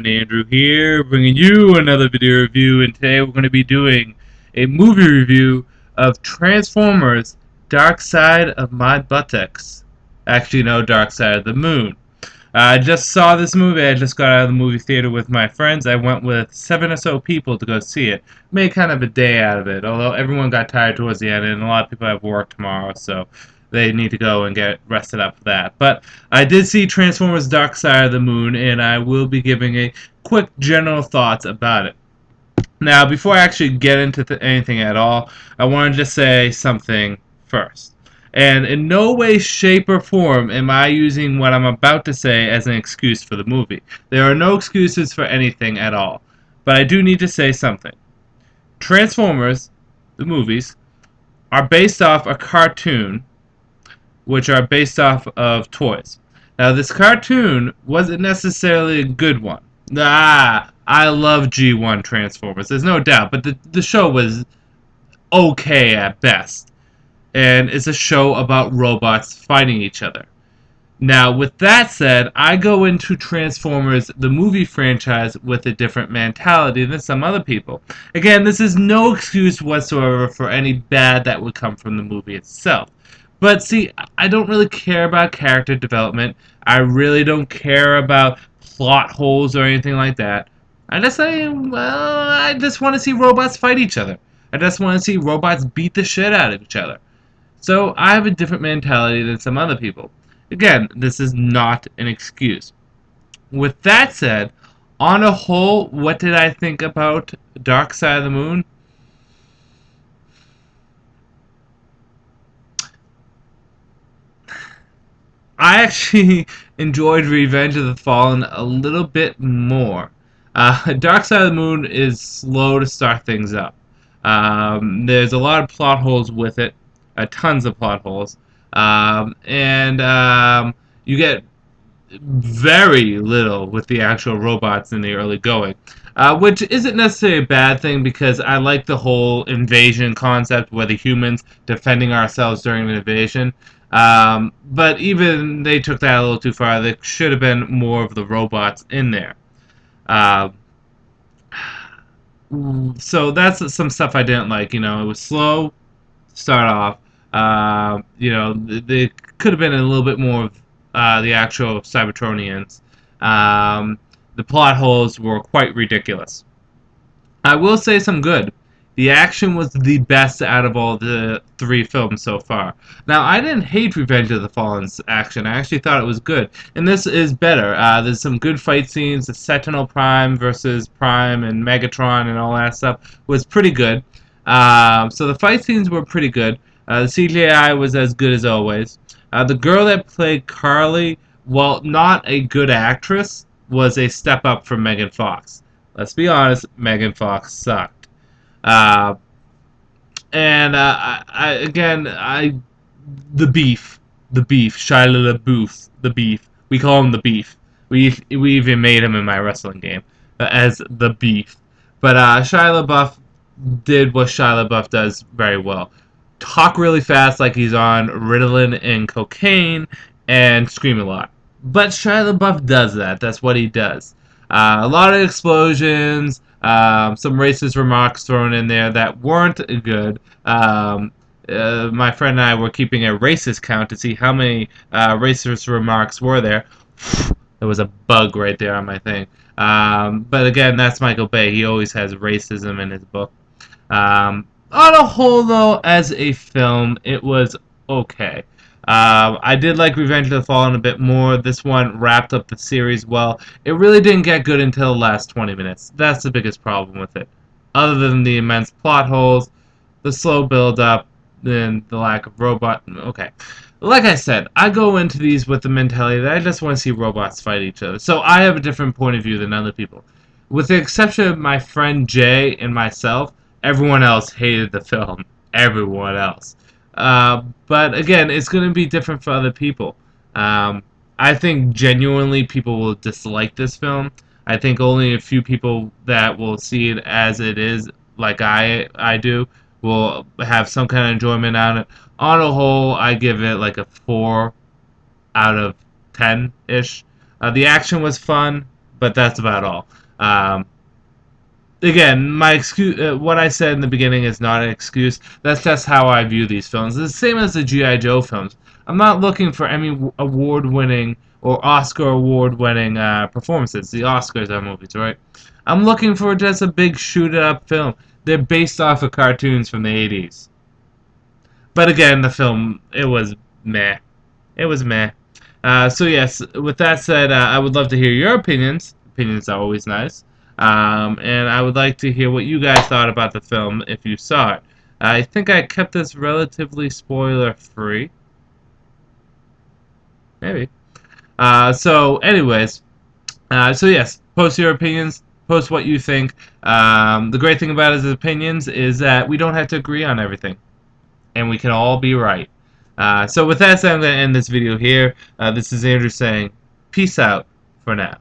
everyone, Andrew here, bringing you another video review, and today we're going to be doing a movie review of Transformers Dark Side of My Buttocks. Actually, no, Dark Side of the Moon. I just saw this movie. I just got out of the movie theater with my friends. I went with 7 or so people to go see it. Made kind of a day out of it, although everyone got tired towards the end, and a lot of people have work tomorrow, so they need to go and get rested up for that. But I did see Transformers Dark Side of the Moon, and I will be giving a quick general thoughts about it. Now, before I actually get into anything at all, I want to just say something first. And in no way, shape, or form am I using what I'm about to say as an excuse for the movie. There are no excuses for anything at all. But I do need to say something. Transformers, the movies, are based off a cartoon which are based off of toys. Now, this cartoon wasn't necessarily a good one. I love G1 Transformers, there's no doubt, but the show was okay at best. And it's a show about robots fighting each other. Now, with that said, I go into Transformers, the movie franchise, with a different mentality than some other people. Again, this is no excuse whatsoever for any bad that would come from the movie itself. But see, I don't really care about character development. I really don't care about plot holes or anything like that. I just say, well, I just want to see robots fight each other. I just want to see robots beat the shit out of each other. So I have a different mentality than some other people. Again, this is not an excuse. With that said, on a whole, what did I think about Dark Side of the Moon? I actually enjoyed Revenge of the Fallen a little bit more. Dark Side of the Moon is slow to start things up. There's a lot of plot holes with it, tons of plot holes, and you get very little with the actual robots in the early going. Which isn't necessarily a bad thing because I like the whole invasion concept where the humans defending ourselves during an invasion. But even they took that a little too far. There should have been more of the robots in there. Uh, so that's some stuff I didn't like. You know, it was slow to start off. You know, there could have been a little bit more of the actual Cybertronians. The plot holes were quite ridiculous. I will say some good. The action was the best out of all the 3 films so far. Now, I didn't hate Revenge of the Fallen's action. I actually thought it was good. And this is better. There's some good fight scenes. The Sentinel Prime versus Prime and Megatron and all that stuff was pretty good. So the fight scenes were pretty good. The CGI was as good as always. The girl that played Carly, while not a good actress, was a step up from Megan Fox. Let's be honest, Megan Fox sucked. Uh, and the beef, Shia LaBeouf, the beef. We call him the beef. We even made him in my wrestling game as the beef. But Shia LaBeouf did what Shia LaBeouf does very well. Talk really fast like he's on Ritalin and cocaine and scream a lot. But Shia LaBeouf does that. That's what he does. A lot of explosions, some racist remarks thrown in there that weren't good. My friend and I were keeping a racist count to see how many racist remarks were there. There was a bug right there on my thing. But again, that's Michael Bay. He always has racism in his book. On a whole, though, as a film, it was okay. I did like Revenge of the Fallen a bit more. This one wrapped up the series well. It really didn't get good until the last 20 minutes. That's the biggest problem with it. Other than the immense plot holes, the slow build-up, and the lack of robot... Okay. Like I said, I go into these with the mentality that I just want to see robots fight each other. So I have a different point of view than other people. With the exception of my friend Jay and myself, everyone else hated the film. Everyone else. But again, it's going to be different for other people. I think genuinely people will dislike this film. I think only a few people that will see it as it is, like I do, will have some kind of enjoyment out of it. On a whole, I give it like a 4 out of 10-ish. The action was fun. but that's about all. Again, my excuse, what I said in the beginning is not an excuse. That's just how I view these films. It's the same as the G.I. Joe films. I'm not looking for Emmy award-winning or Oscar award-winning performances. The Oscars are movies, right? I'm looking for just a big shoot-up film. They're based off of cartoons from the 80s. But again, the film, it was meh. It was meh. So yes, with that said, I would love to hear your opinions. Opinions are always nice. And I would like to hear what you guys thought about the film if you saw it. I think I kept this relatively spoiler-free. Maybe. Anyways, so yes, post your opinions. Post what you think. The great thing about his opinions is that we don't have to agree on everything, and we can all be right. So with that said, I'm going to end this video here. This is Andrew saying, peace out for now.